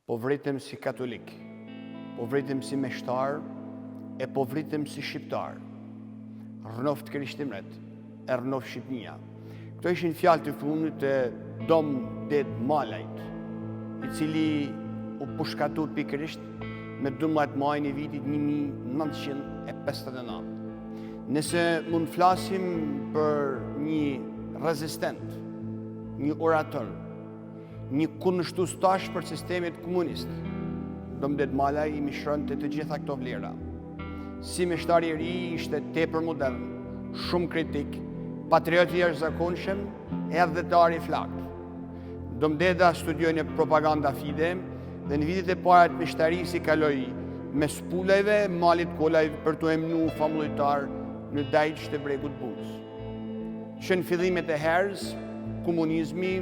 po vritem si katolik, po vritem si meshtar, e po vritem si shqiptar. Rënoft Krishtimret, e rënoft Shqipnia. Këto ishin fjalë të fundit të Dom Det Malajt, i cili u pushkatu pikërisht me 12 majin e vitit 1959. Nëse mund flasim për një rezistent, një orator, një kundërshtues tash për sistemet komunist, Dom Det Malaj i mishronte të gjitha këto vlera. Si meshtar i ri ishte tepër modern, shumë kritik, patriot i jashtëzakonshëm, edhe dar i flakt. Dom Deda studioi në propaganda fide dhe në vitet e para të meshtarisë i kaloi mes puleve, malit kolaj për të emnu famullitar në dajqë të bregut Buz. Që në fillimet e herës, komunizmi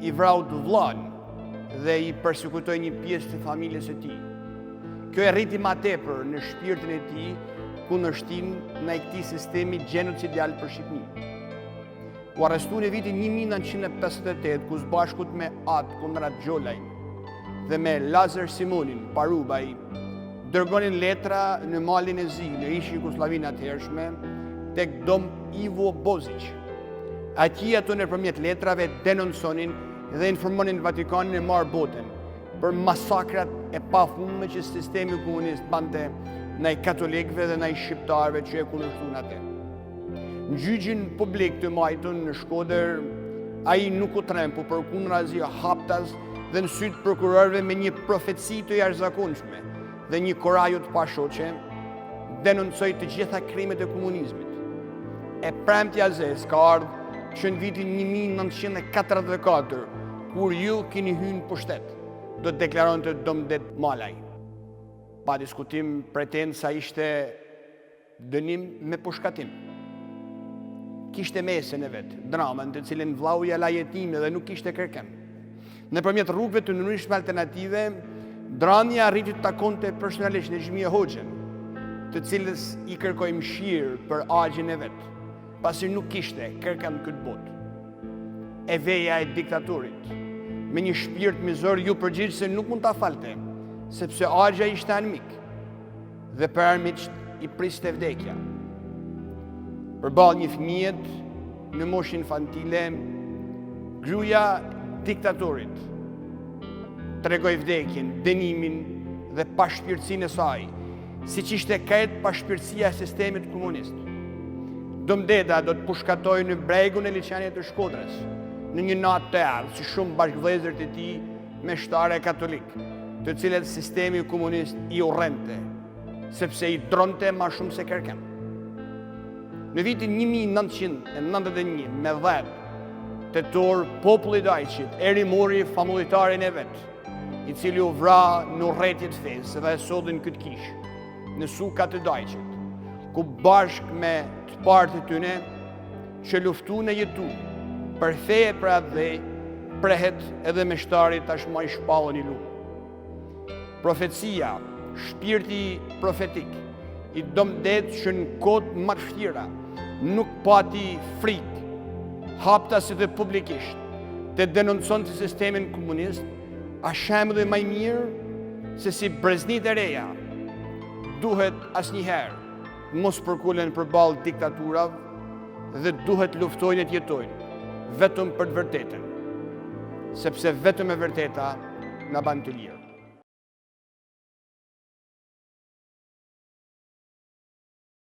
i vrau të vllain dhe i persekutoi një pjesë të familjes së tij. Kjo e rriti ma tepër në shpirtin e tij kundërshtim ndaj këtij sistemi genocidial për Shqipëni. U arrestu në vitin 1958 ku së bashkut me Atë Konrad Gjolaj dhe me Lazar Simonin Parubaj dërgonin letra në malin e zi në ish Jugosllavinë atëhershme tek Dom Ivo Bozić. Ati ato nëpërmjet letrave denonconin dhe informonin Vatikanin e marrë botën për masakrat e pafundme që sistemi komunist bante ndaj katolikëve dhe ndaj shqiptarëve që e kundërshtuan atë. Në gjyqin publik të majtun në Shkodër, ai nuk u trem, po përkundrazi haptas dhe në sytë prokurorëve me një profeci të jashtëzakonshme dhe një korajo të pashoqe, denoncoi të gjitha krimet e komunizmit. E premtja zez ka ardhur që në vitin 1944, kur ju keni hyrë në pushtet, do të deklaronte Dom Det Malaj. Pa diskutim pretend sa ishte dënim me pushkatim. Kishte mesën e vetë, dramën të cilën vllauja la jetime dhe nuk kishte kërkem. Nëpërmjet rrugëve të ndryshme alternative, Drania arriti të takonte personalisht Nexhmia Hoxhën, të cilës i kërkoi mëshirë për agjin e vetë, pasi nuk kishte kërkem këtë botë. E veja e diktatorit, me një shpirt mizor ju përgjigj se nuk mund ta falte, sepse agja ishte armik dhe për armiqt i priste vdekja. Përballë një fëmijët në moshë infantile, gruaja diktatorit tregoi vdekjen, dënimin dhe pashpirtësinë e saj, siç ishte krejt pashpirtësia e sistemit komunist. Dom Deda do të pushkatoi në bregun e liçenit të Shkodrës, në një natë të errët, si shumë bashkëvëllezër të tij meshtare katolik, të cilët sistemi komunist i urrente, sepse i dronte ma shumë se kërkem. Në vitin 1991, me 10 tetor, populli i Dajqit e rimori famullitarin e vet, i cili u vra në urrëtiet fesë dhe e sodhin këtë kishë, në sukat të Dajqit, ku bashkë me të partë të tyne që luftu në jetu, për feje për atë dhe prehet edhe meshtarit tashmë i shpallën i lumë. Profecia, shpirti profetik, i Dom Det që në kohët më të vështira nuk pati frikë, haptasi dhe publikisht, të denonconte sistemin komunist, a shembull më i mirë se si breznit e reja duhet asnjëherë mos përkulen përballë diktaturave dhe duhet luftojnë e të jetojnë vetëm për të vërtetën, sepse vetëm e vërteta na ban të lirë.